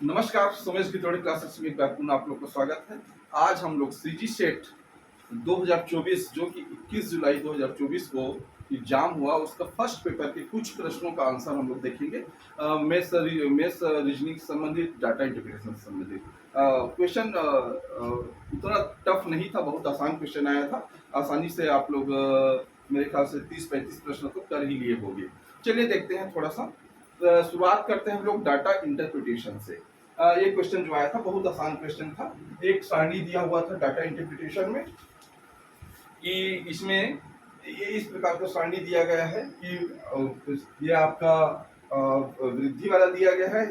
नमस्कार, सोमेश गितौड़ी क्लासेस में एक बार पुनः आप लोग का स्वागत है। आज हम लोग सीजी सेट 2024 जो कि 21 जुलाई 2024 को एग्जाम हुआ, उसका फर्स्ट पेपर के कुछ प्रश्नों का आंसर हम लोग देखेंगे। मेस रीजनिंग संबंधित, डाटा इंटरप्रिटेशन से संबंधित क्वेश्चन उतना टफ नहीं था, बहुत आसान क्वेश्चन आया था। आसानी से आप लोग मेरे ख्याल से 30-35 प्रश्नों को कर ही लिए होंगे। चलिए देखते हैं थोड़ा सा। शुरुआत करते हैं हम लोग डाटा इंटरप्रिटेशन से। ये क्वेश्चन जो आया था बहुत आसान क्वेश्चन था। एक सारणी दिया हुआ था डाटा इंटरप्रिटेशन में कि इसमें ये इस प्रकार का सारणी दिया गया है कि ये आपका वृद्धि वाला दिया गया है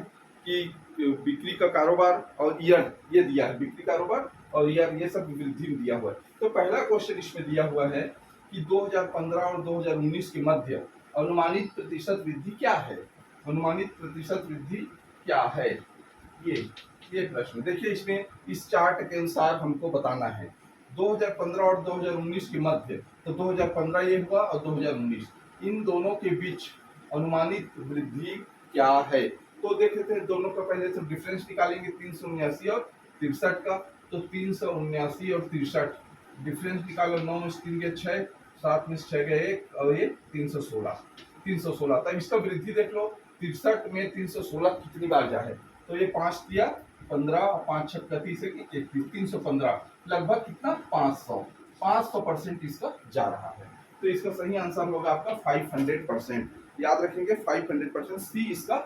कि बिक्री का कारोबार और ईयर ये दिया है, बिक्री कारोबार और ईयर ये सब वृद्धि में दिया हुआ है। तो पहला क्वेश्चन इसमें दिया हुआ है कि 2015 और 2019 के मध्य अनुमानित प्रतिशत वृद्धि क्या है। अनुमानित प्रतिशत वृद्धि क्या है, ये प्रश्न देखिए। इसमें इस चार्ट के अनुसार हमको बताना है 2015 और 2019 के मध्य, तो 2015 ये हुआ और 2019 इन दोनों के बीच अनुमानित वृद्धि क्या है। तो देख लेते हैं दोनों का पहले से डिफरेंस निकालेंगे 379 और 63 का। तो 379 और 63 डिफरेंस निकालो, 9 में 3 गए 6, 7 में 6 गए 1 और ये 316। तब इसका वृद्धि देख लो, 63 में 316 कितनी बार जा है, तो ये 5 दिया 15, 5 6 30 31, 315 लगभग कितना 500% इसका जा रहा है। तो इसका सही आंसर होगा आपका 500%। याद रखेंगे 500%, सी इसका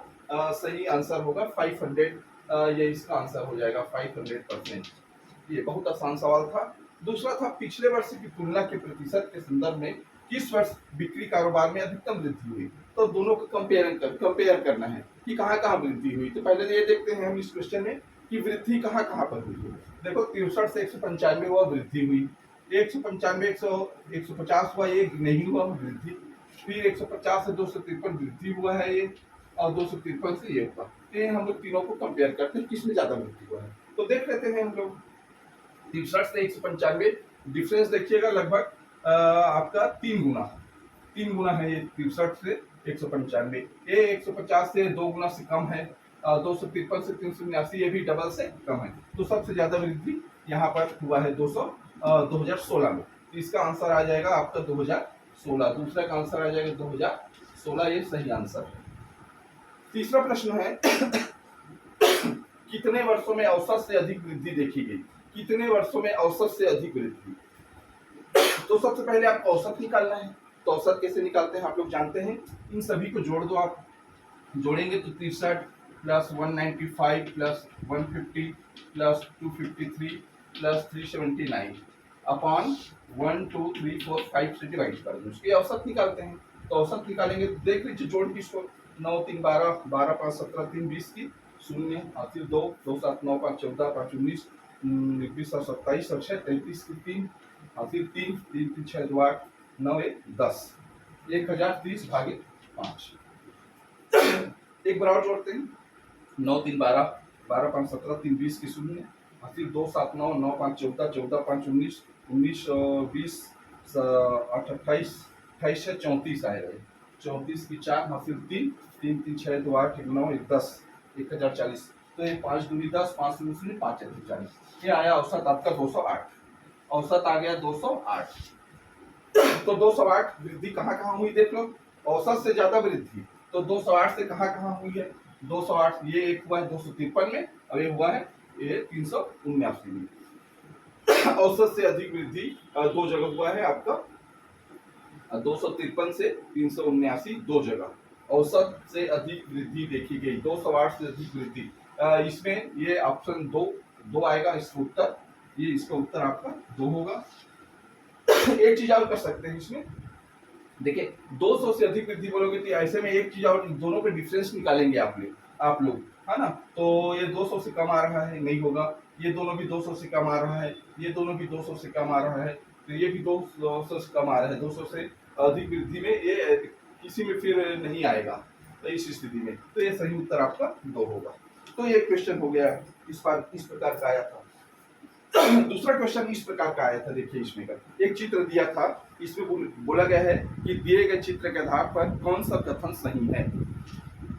सही आंसर होगा 500। ये इसका आंसर हो जाएगा 500%। ये बहुत आसान सवाल था। दूसरा था पिछले वर्ष की तुलना के प्रतिशत के संदर्भ में किस वर्ष बिक्री कारोबार में अधिकतम वृद्धि हुई। तो दोनों को कंपेयर करना है कि कहाँ कहाँ वृद्धि हुई। तो पहले ये देखते हैं हम इस क्वेश्चन में कि वृद्धि कहाँ कहाँ पर हुई है। देखो 63 से 195 हुआ वृद्धि हुई, 195 150 हुआ ये नहीं हुआ वृद्धि, फिर 150 से 253 वृद्धि हुआ है ये, और 253 से ये हुआ। तो हम लोग तीनों को कंपेयर करते हैं किसमें ज्यादा वृद्धि हुआ है। तो देख लेते हैं हम लोग 63 से 195 डिफरेंस देखिएगा लगभग आपका 3 गुना है ये 63 से 195। ये 150 से 2 गुना से कम है, 253 से 379 ये भी डबल से कम है। तो सबसे ज्यादा वृद्धि यहाँ पर हुआ है 2016 में। तो इसका आंसर आ जाएगा आपका 2016। दूसरा का आंसर आ जाएगा 2016, ये सही आंसर है। तीसरा प्रश्न है कितने वर्षों में औसत से अधिक वृद्धि देखी गई। कितने वर्षों में औसत से अधिक वृद्धि। तो सबसे पहले आपको औसत निकालना है। तो औसत कैसे निकालते हैं आप लोग जानते हैं, इन सभी को जोड़ दो। आप जोड़ेंगे तो 63 plus 195 plus 150 plus 253 plus 379 upon 1 2 3 4 5 से डिवाइड कर दो, उसके औसत निकालते हैं। तो औसत निकालेंगे तो देख लीजिए जोड़ की इसको, 9 3 12 12 5 17 3 20 की 0 फिर 2 2 7 9 5 14 5 19 21 और 27 और 6 33 की 3 फिर 3 3 3 6 2 8 9 1 10 1030 भागे 5। एक बराबर जोड़ते हैं, 9 3 12 12 5 17 3 20 की 0 फिर 2 7 9 9 5 14 14 5 19 19 20 8 28 28 है 34 आएगा, 34 की 4 फिर 3 3 3 6 2 8 1 9 1 10 1040। तो ये 5 दूनी 10 5 दूनी 5 40, ये आया औसत आपका 208। औसत आ गया 208। तो 208 वृद्धि कहाँ कहाँ हुई देख लो। औसत से ज्यादा वृद्धि तो 208 से कहाँ कहाँ हुई है। 208 ये एक हुआ है 253 में और ये हुआ है ये 379 में। औसत से अधिक वृद्धि दो जगह हुआ है आपका, 253 से 379 दो जगह औसत से अधिक वृद्धि देखी गई। 208 से अधिक वृद्धि, इसमें ये ऑप्शन दो आएगा इसका उत्तर, ये इसका उत्तर आपका 2 होगा। एक चीज और कर सकते हैं इसमें, देखिए 200 से अधिक वृद्धि बोलोगे तो ऐसे में एक चीज और, दोनों के डिफरेंस निकालेंगे आप लोग है ना। तो ये 200 से कम आ रहा है, नहीं होगा। ये दोनों भी 200 से कम आ रहा है, ये दोनों भी 200 से कम आ रहा है, तो ये भी 200 से कम आ रहा है। 200 से अधिक वृद्धि में ये किसी में फिर नहीं आएगा। तो इस स्थिति में तो ये सही उत्तर आपका 2 होगा। तो ये क्वेश्चन हो गया, इस बार इस प्रकार का आया था। दूसरा क्वेश्चन इस प्रकार का आया था, देखिए इसमें का एक चित्र दिया था, इसमें बोला गया है कि दिए गए चित्र के आधार पर कौन सा कथन सही है।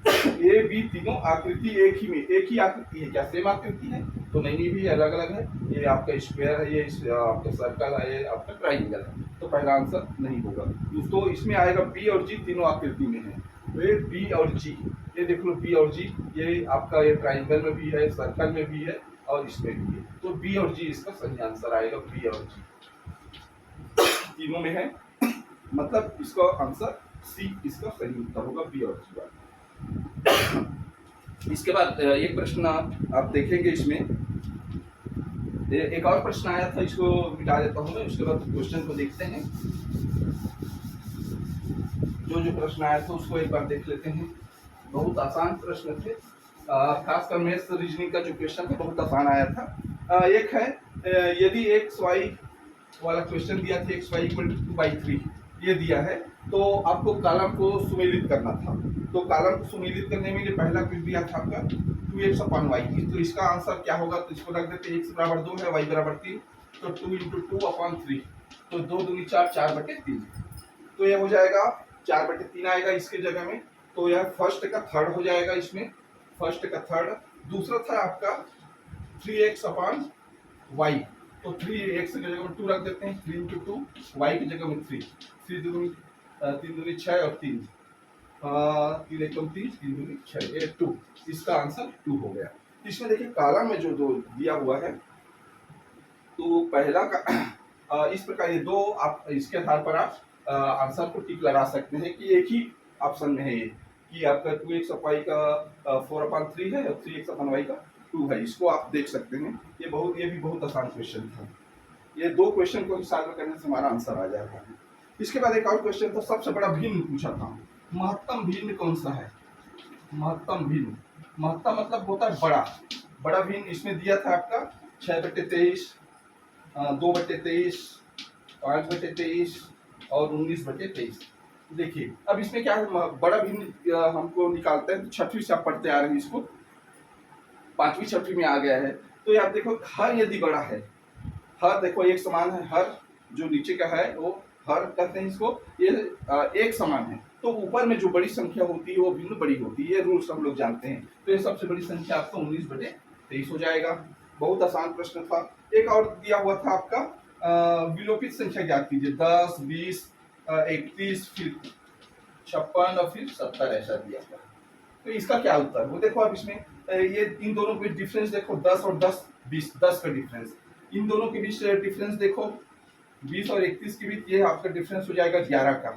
ए बी तीनों आकृति एक ही आकृति है क्या, सेम आकृति है? तो नहीं, भी अलग अलग है। ये आपका स्क्वायर है, ये आपका सर्कल है, ये आपका ट्राइंगल है। तो पहला आंसर नहीं होगा। तो इसमें आएगा बी और जी तीनों आकृति में है। तो ये बी और जी, ये देख लो बी और जी, ये आपका ये ट्राइंगल में भी है, सर्कल में भी है और इसमें भी है। तो बी और जी इसका सही आंसर आएगा, बी और जी तीनों में है, मतलब इसका आंसर सी इसका सही उत्तर होगा, बी और जी वाला। इसके बाद एक प्रश्न आप देखेंगे इसमें, एक और प्रश्न आया था, इसको मिटा देता हूँ मैं, उसके बाद क्वेश्चन को देखते हैं। जो प्रश्न आया था उसको एक बार देख लेते हैं। बहुत आसान प्रश्न थे, खासकर मैथ्स रीजनिंग का जो क्वेश्चन था बहुत आसान आया था। एक है, यदि एक्स वाई वाला क्वेश्चन दिया था, एक्स वाई इक्वल टू 2/3 ये दिया है, तो आपको कॉलम को सुमेलित करना था। तो कॉलम को सुमेलित करने में ये पहला क्वेश्चन दिया था आपका 2x अपॉन वाई, तो इसका आंसर क्या होगा? तो इसको रख देते हैं, x बराबर 2 है, y बराबर 3, तो 2 इंटू 2 अपॉन 3, तो 2 दूनी 4, 4/3, तो यह हो जाएगा 4/3 आएगा इसके जगह में। तो यह फर्स्ट का थर्ड हो जाएगा, इसमें फर्स्ट का थर्ड। दूसरा था आपका 3x अपॉन वाई, तो 3x की जगह में 2 रख देते हैं, 3 इंटू 2, वाई की जगह में 3, 3 दूनी 3 दूनी 6 और 3 3 एकम 3, 3 दूनी 6, ये 2, इसका आंसर 2 हो गया। इसमें देखिए कॉलम में जो दो दिया हुआ है, तो पहला का इस प्रकार ये दो, आप इसके आधार पर आप आंसर को टिक लगा सकते हैं कि एक ही ऑप्शन में है ये, कि आपका 2x वाई का 4/3 है और 3x अपन वाई का 2 है। इसको आप देख सकते हैं, ये भी बहुत आसान क्वेश्चन था। ये दो क्वेश्चन को सॉल्व करने से हमारा आंसर आ जाएगा। इसके बाद एक और क्वेश्चन था, सबसे बड़ा भिन्न पूछा था, महत्तम भिन्न कौन सा है? महत्तम भिन्न, महत्तम मतलब होता है बड़ा, बड़ा भिन्न इसमें दिया था आपका 6/23, 2/23, 5/23 और 19/23। देखिए अब इसमें क्या है, बड़ा भिन्न हमको निकालते हैं, तो छठवीं से आप पढ़ते आ रहे हैं इसको, पांचवी छठवीं में आ गया है। तो ये आप देखो, हर यदि बड़ा है, हर देखो एक समान है, हर जो नीचे का है वो हर कहते हैं इसको, ये एक समान है, तो ऊपर में जो बड़ी संख्या होती है वो भिन्न बड़ी होती है, ये रूल्स हम लोग जानते हैं। तो ये सबसे बड़ी संख्या आपका 19/23 हो जाएगा। बहुत आसान प्रश्न था। एक और दिया हुआ था आपका, विलोपित संख्या ज्ञात कीजिए, 10, 20, 31, फिर 56 और फिर 70 ऐसा दिया था। तो इसका क्या उत्तर? वो देखो आप इसमें ये इन दोनों के बीच डिफरेंस देखो, 10 और 10, 20, 10 का डिफरेंस, इन दोनों के बीच डिफरेंस देखो, 20 और 31 के बीच ये आपका डिफरेंस हो जाएगा 11 का।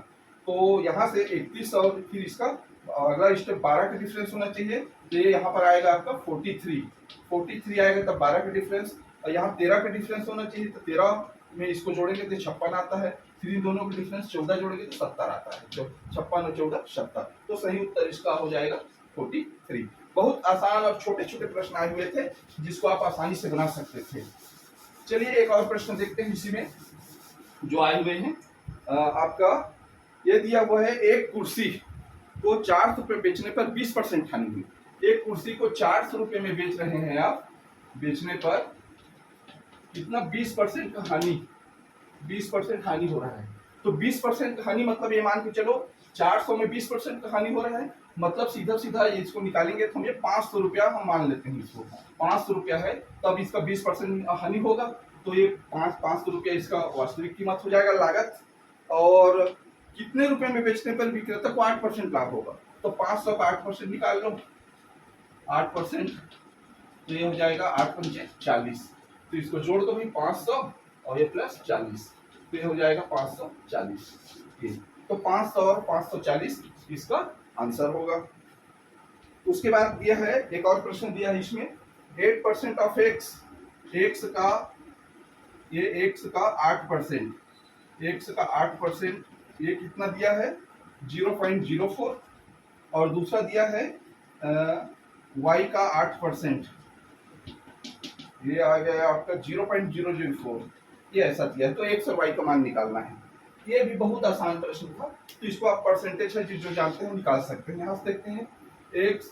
तो यहाँ से 31 और फिर इसका अगला स्टेप 12 का डिफरेंस होना चाहिए, तो ये यहाँ पर आएगा आपका 43 आएगा, तब 12 का डिफरेंस, और यहाँ 13 का डिफरेंस होना चाहिए, तो 13 में इसको जोड़ेंगे तो 56 आता है, फिर इन दोनों का डिफरेंस 14 जोड़ेंगे तो 70 आता है, तो 56 और 14 70, तो सही उत्तर इसका हो जाएगा 43। बहुत आसान और छोटे छोटे प्रश्न आए हुए थे जिसको आप आसानी से बना सकते थे। चलिए एक और प्रश्न देखते हैं इसी में जो आए हुए हैं। आपका ये दिया हुआ है, एक कुर्सी को 400 रुपये बेचने पर 20% हानि हुई। एक कुर्सी को 400 रुपये में बेच रहे हैं आप, बेचने पर कितना? 20% का हानि, 20% हानि हो रहा है। तो 20% हानि मतलब ये मान के चलो 400 में 20% का हानि हो रहा है, मतलब सीधा सीधा इसको निकालेंगे तो हमें 500 रुपया हम मान लेते हैं, इसको 500 रुपया है, तब इसका 20% हानि होगा, तो ये 500 रुपया इसका वास्तविक कीमत हो जाएगा, लागत। और कितने रुपए में बेचने पर विक्रेता को 8% लाभ होगा, तो 500 का 8% निकाल लो, 8%, तो ये हो जाएगा 8×5 = 40, तो इसको जोड़ दो भाई 500 और ये प्लस 40, तो ये हो जाएगा 540। तो 500 और 540 इसका आंसर होगा। उसके बाद दिया है एक और प्रश्न दिया है इसमें, 8% ऑफ x, x का ये x का 8%, x का 8%, ये कितना दिया है? 0.04, और दूसरा दिया है y का 8%, ये आ गया आपका 0.004, ये ऐसा दिया है, तो x और y का मान निकालना है। ये भी बहुत आसान प्रश्न था, तो इसको आप परसेंटेज है जो जानते हैं निकाल सकते हैं। यहाँ से देखते हैं, x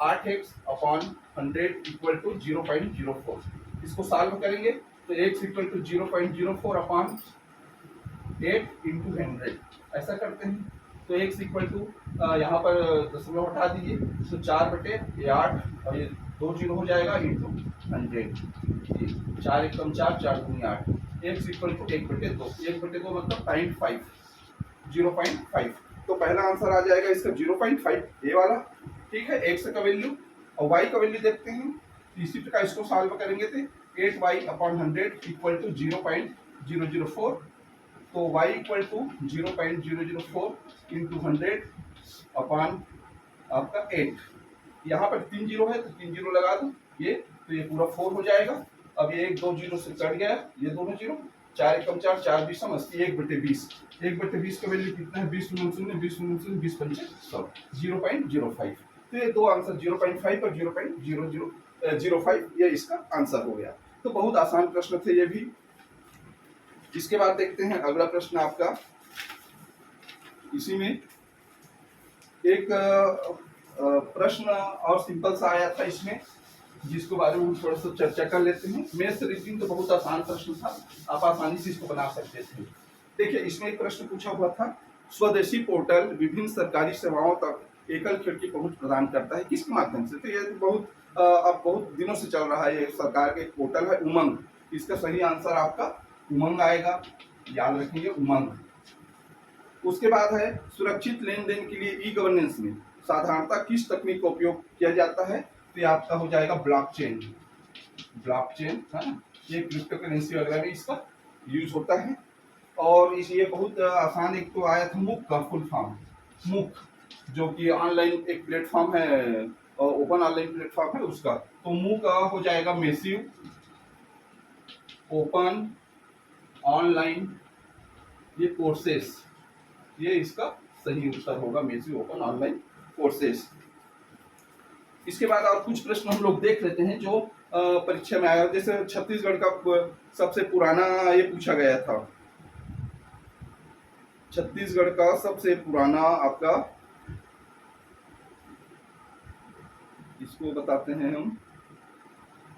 8x upon 100 equal to 0.04, इसको सॉल्व करेंगे तो x equal to 0.04 upon 8 into 100, ऐसा करते हैं, तो x इक्वल टू यहाँ पर दशमलव हटा दीजिए, तो 4/8 और ये 2 जीरो हो जाएगा इंटू 100, 4 एकम 4, 4 दूनी 8, x इक्वल टू 1/2, 1/2 मतलब 0.5, 0.5। तो पहला आंसर आ जाएगा इसका 0.5 ए वाला, ठीक है। x का वैल्यू और y का वैल्यू देखते हैं, इसी प्रकार इसको सॉल्व करेंगे तो 8y/100 इक्वल टू 0.004, तो y equal to 0.004 into 100 upon आपका 8, यहाँ पर 3 जीरो है तो 3 जीरो लगा दो ये, तो ये पूरा 4 हो जाएगा। अब ये 1 2 जीरो से कट गया, ये दोनों जीरो, 4 एकम 4, 4 20 80, 1/20, 1/20 का वैल्यू कितना है 20 × 0, 20 × 0, 20 पंचे 100, 0.05। तो ये दो आंसर 0.5 और 0.0005 ये इसका आंसर हो गया। तो बहुत आसान प्रश्न थे ये भी। इसके बाद देखते हैं अगला प्रश्न आपका, इसी में एक प्रश्न और सिंपल सा आया था इसमें, जिसके बारे में हम थोड़ा सा चर्चा कर लेते हैं। मैथ्स रीजनिंग तो बहुत आसान प्रश्न था, आप आसानी से इसको बना सकते थे। देखिए इसमें एक प्रश्न पूछा हुआ था, स्वदेशी पोर्टल विभिन्न सरकारी सेवाओं तक एकल खिड़की पहुंच प्रदान करता है, किसके माध्यम से? तो ये बहुत अब बहुत दिनों से चल रहा है, ये सरकार का एक पोर्टल है उमंग। इसका सही आंसर आपका उमंग आएगा, याद रखिए उमंग। उसके बाद है सुरक्षित लेन देन के लिए ई गवर्नेंस में साधारणतः किस तकनीक का उपयोग किया जाता है? तो ये आपका हो जाएगा ब्लॉकचेन। ब्लॉकचेन है ना, ये क्रिप्टो करेंसी वगैरह में इसका यूज होता है। और ये बहुत आसान एक तो आया था मूक का फुल फॉर्म, मूक जो कि ऑनलाइन एक प्लेटफॉर्म है और ओपन ऑनलाइन प्लेटफॉर्म है उसका। तो मूक हो जाएगा मैसिव ओपन ऑनलाइन ये कोर्सेस, ये इसका सही उत्तर होगा, मैसिव ओपन ऑनलाइन कोर्सेस। इसके बाद और कुछ प्रश्न हम लोग देख लेते हैं जो परीक्षा में आया। जैसे छत्तीसगढ़ का सबसे पुराना ये पूछा गया था, छत्तीसगढ़ का सबसे पुराना आपका, इसको बताते हैं हम,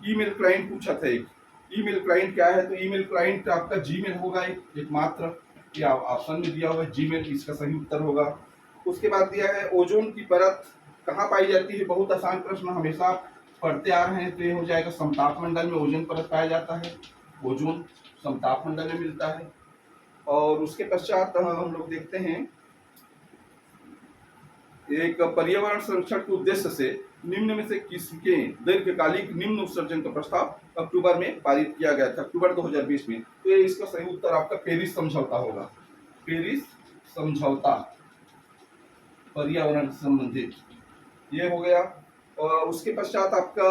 ईमेल क्लाइंट पूछा था एक। ईमेल क्लाइंट क्या है? तो ईमेल क्लाइंट आपका जीमेल होगा, एकमात्र, या ऑप्शन में दिया हुआ है जीमेल, इसका सही उत्तर होगा। उसके बाद दिया है ओजोन की परत कहाँ पाई जाती है? बहुत आसान प्रश्न, हमेशा पढ़ते आ रहे हैं। तो ये हो जाएगा समताप मंडल में ओजोन परत पाया जाता है, ओजोन समताप मंडल में मिलता है। और उसके पश्चात हम लोग देखते हैं एक पर्यावरण संरक्षण के उद्देश्य से निम्न में से किसके दीर्घकालिक निम्न उत्सर्जन का प्रस्ताव अक्टूबर में पारित किया गया था, अक्टूबर 2020 में? तो ये इसका सही उत्तर आपका पेरिस समझौता होगा, पेरिस समझौता पर्यावरण संबंधित, ये हो गया। और उसके पश्चात आपका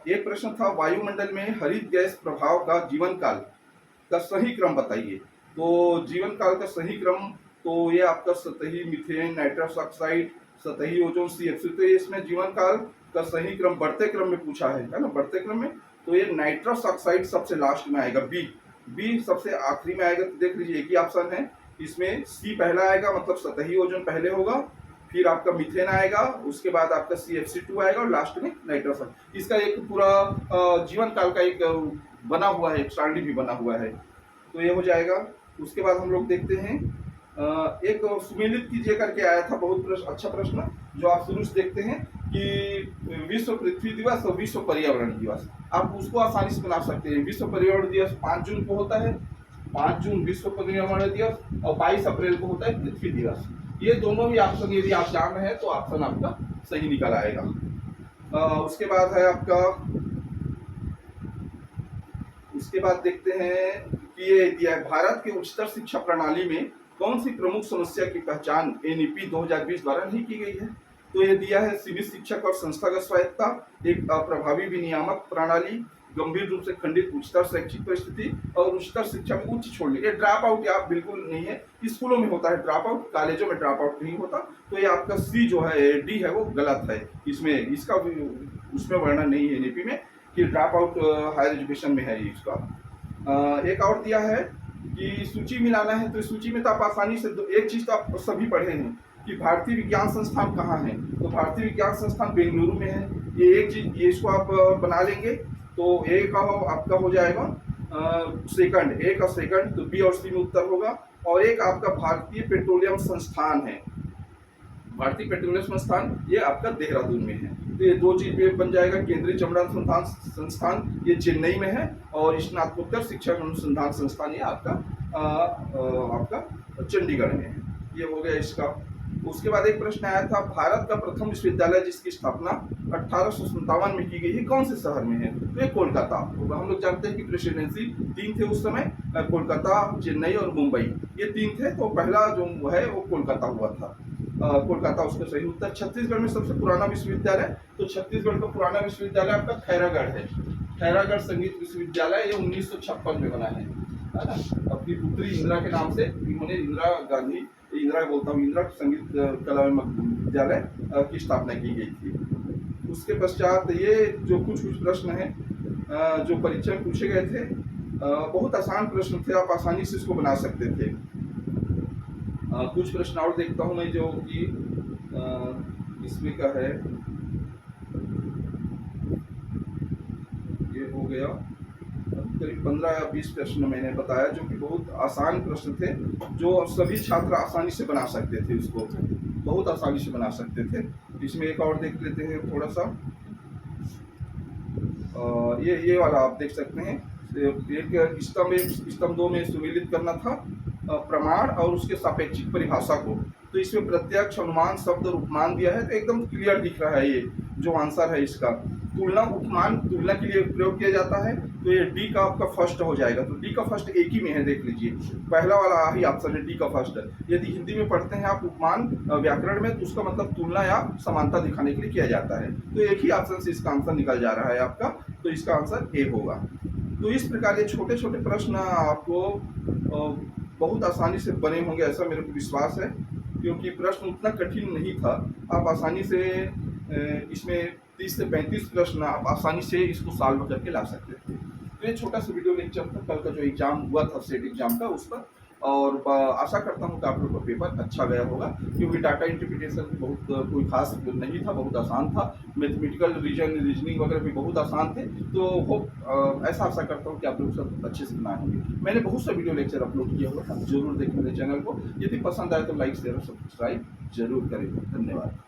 एक प्रश्न था वायुमंडल में हरित गैस प्रभाव का जीवन काल का सही क्रम बताइए। तो जीवन काल का सही क्रम तो ये आपका सतही मीथेन, नाइट्रस ऑक्साइड, सतही ओजोन, CFC। तो इसमें जीवन काल का सही क्रम बढ़ते क्रम में पूछा है ना, बढ़ते क्रम में। तो ये नाइट्रस ऑक्साइड सबसे लास्ट में आएगा, बी सबसे आखिरी में आएगा। तो देख लीजिए एक ही ऑप्शन है इसमें, C पहला आएगा, मतलब सतही ओजोन पहले होगा, फिर आपका मीथेन आएगा, उसके बाद आपका CFC2 आएगा और लास्ट में नाइट्रस। इसका एक पूरा जीवन काल का एक बना हुआ है, एक सारणी भी बना हुआ है। तो ये हो जाएगा। उसके बाद हम लोग देखते हैं एक सुमेलित कीजिए करके आया था, बहुत अच्छा प्रश्न, जो आप शुरू से देखते हैं कि विश्व पृथ्वी दिवस और विश्व पर्यावरण दिवस, आप उसको आसानी से बना सकते हैं। विश्व पर्यावरण दिवस 5 जून को होता है, 5 जून विश्व पर्यावरण दिवस, और 22 अप्रैल को होता है पृथ्वी दिवस। ये दोनों भी ऑप्शन यदि आप जान रहे हैं तो ऑप्शन आपका सही निकल आएगा। उसके बाद है आपका, उसके बाद देखते हैं कि ये दिया है भारत के उच्चतर शिक्षा प्रणाली में कौन सी प्रमुख समस्या की पहचान NEP 2020 द्वारा नहीं की गई है। तो ये दिया है सीमित शिक्षक और संस्थागत स्वायत्ता, एक अप्रभावी विनियामक प्रणाली, गंभीर रूप से खंडित उच्चतर शैक्षिक परिस्थिति, और उच्चतर शिक्षा में उच्च छोड़ने। ये ड्रॉप आउट या बिल्कुल नहीं है, स्कूलों में होता है ड्रॉप आउट, कॉलेजों में ड्रॉप आउट नहीं होता। तो ये आपका C जो है, D है, वो गलत है। इसमें इसका उसमें वर्णन नहीं है NEP में कि ड्रॉप आउट हायर एजुकेशन में है इसका। एक और दिया है कि सूची मिलाना है। तो सूची में तो आप आसानी से एक चीज तो आप सभी पढ़े हैं कि भारतीय विज्ञान संस्थान कहाँ है। तो भारतीय विज्ञान संस्थान बेंगलुरु में है। ये एक चीज, ये इसको आप बना लेंगे तो ए का आपका हो जाएगा सेकंड, ए का सेकंड, तो बी और सी में उत्तर होगा। और एक आपका भारतीय पेट्रोलियम संस्थान है, भारतीय पेट्रोलियम संस्थान, ये आपका देहरादून में है। तो ये दो चीज पे बन जाएगा। केंद्रीय चमड़ा अनुसंधान संस्थान ये चेन्नई में है, और स्नातकोत्तर शिक्षा अनुसंधान संस्थान ये आपका चंडीगढ़ में है। ये हो गया इसका। उसके बाद एक प्रश्न आया था, भारत का प्रथम विश्वविद्यालय जिसकी स्थापना 1857 में की गई है, कौन से शहर में है? तो ये कोलकाता होगा। हम लोग जानते हैं कि प्रेसिडेंसी 3 थे उस समय, कोलकाता, चेन्नई और मुंबई, ये 3 थे। तो पहला जो है वो कोलकाता हुआ था। कोलकाता उसका सही उत्तर। छत्तीसगढ़ में सबसे पुराना विश्वविद्यालय, तो छत्तीसगढ़ का पुराना विश्वविद्यालय आपका खैरागढ़ है। खैरागढ़ संगीत विश्वविद्यालय, ये 1956 में बना है ना। अपनी पुत्री इंदिरा के नाम से इन्होंने इंदिरा संगीत कला विद्यालय की स्थापना की गई थी। उसके पश्चात ये जो कुछ प्रश्न हैं जो परीक्षा में पूछे गए थे, बहुत आसान प्रश्न थे, आप आसानी से इसको बना सकते थे। कुछ प्रश्न और देखता हूं मैं, जो कि इसमें का है, ये हो गया करीब 15 या 20 प्रश्न मैंने बताया, जो कि बहुत आसान प्रश्न थे, जो सभी छात्र आसानी से बना सकते थे, इसको बहुत आसानी से बना सकते थे। इसमें एक और देख लेते हैं थोड़ा सा, ये वाला आप देख सकते हैं। एक स्तंभ 2 में सुमेलित करना था प्रमाण और उसके सापेक्षिक परिभाषा को। तो इसमें प्रत्यक्ष, अनुमान, शब्द और उपमान दिया है, तो एकदम क्लियर दिख रहा है ये जो आंसर है इसका। तुलना, उपमान तुलना के लिए प्रयोग किया जाता है, तो ये डी का आपका फर्स्ट हो जाएगा। तो डी का फर्स्ट एक ही में है, देख लीजिए, पहला वाला ही ऑप्शन है, डी का फर्स्ट। यदि हिंदी में पढ़ते हैं आप उपमान व्याकरण में, तो उसका मतलब तुलना या समानता दिखाने के लिए किया जाता है। तो एक ही ऑप्शन से इसका आंसर निकल जा रहा है आपका, तो इसका आंसर ए होगा। तो इस प्रकार ये छोटे छोटे प्रश्न आपको बहुत आसानी से बने होंगे, ऐसा मेरे को विश्वास है, क्योंकि प्रश्न उतना कठिन नहीं था। आप आसानी से इसमें 30 से 35 प्रश्न आप आसानी से इसको सॉल्व करके ला सकते थे। तो ये छोटा सा वीडियो लेक्चर था कल का जो एग्जाम हुआ था, सेट एग्जाम का, उस पर। और आशा करता हूँ कि आप लोग का पेपर अच्छा गया होगा, क्योंकि डाटा इंटरप्रिटेशन भी बहुत कोई खास नहीं था, बहुत आसान था। मैथमेटिकल रीजनिंग वगैरह भी बहुत आसान थे। तो होप ऐसा आशा करता हूँ कि आप लोग सब अच्छे से बनाए होंगे। मैंने बहुत सा वीडियो लेक्चर अपलोड किया हुआ था, जरूर देखें मेरे चैनल को। यदि पसंद आए तो लाइक, शेयर और सब्सक्राइब जरूर करें। धन्यवाद।